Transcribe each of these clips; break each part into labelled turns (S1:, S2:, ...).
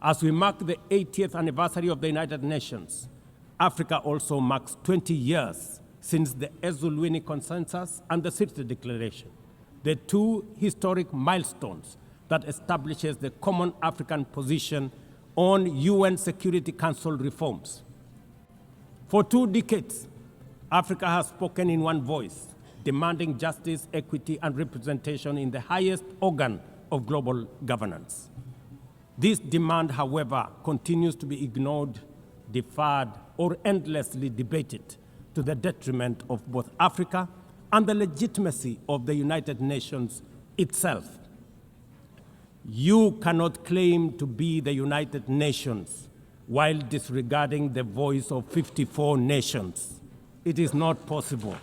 S1: As we mark the 80th anniversary of the United Nations, Africa also marks 20 years since the Ezulwini Consensus and the City Declaration, the two historic milestones that establishes the common African position on UN Security Council reforms. For 2 decades, Africa has spoken in one voice, demanding justice, equity, and representation in the highest organ of global governance. This demand, however, continues to be ignored, deferred, or endlessly debated to the detriment of both Africa and the legitimacy of the United Nations itself. You cannot claim to be the United Nations while disregarding the voice of 54 nations. It is not possible.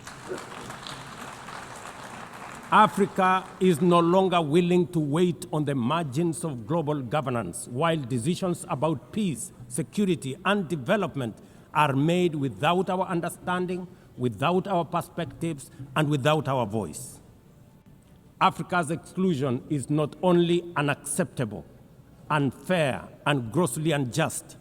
S1: Africa is no longer willing to wait on the margins of global governance while decisions about peace, security, and development are made without our understanding, without our perspectives, and without our voice. Africa's exclusion is not only unacceptable, unfair, and grossly unjust,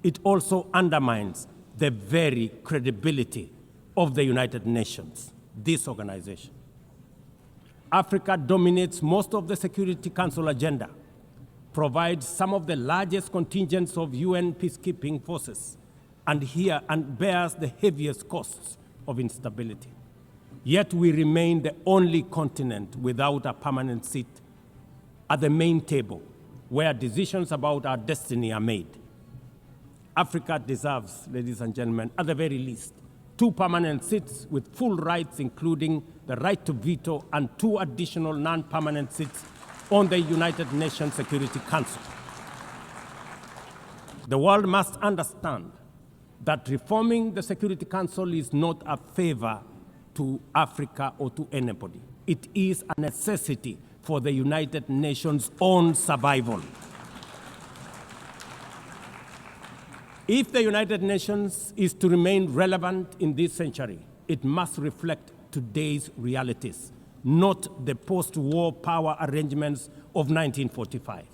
S1: it also undermines the very credibility of the United Nations, this organization. Africa dominates most of the Security Council agenda, provides some of the largest contingents of UN peacekeeping forces, and bears the heaviest costs of instability. Yet we remain the only continent without a permanent seat at the main table where decisions about our destiny are made. Africa deserves, ladies and gentlemen, at the very least, 2 permanent seats with full rights, including the right to veto, and 2 additional non-permanent seats on the United Nations Security Council. The world must understand that reforming the Security Council is not a favor to Africa or to anybody. It is a necessity for the United Nations' own survival. If the United Nations is to remain relevant in this century, it must reflect today's realities, not the post-war power arrangements of 1945.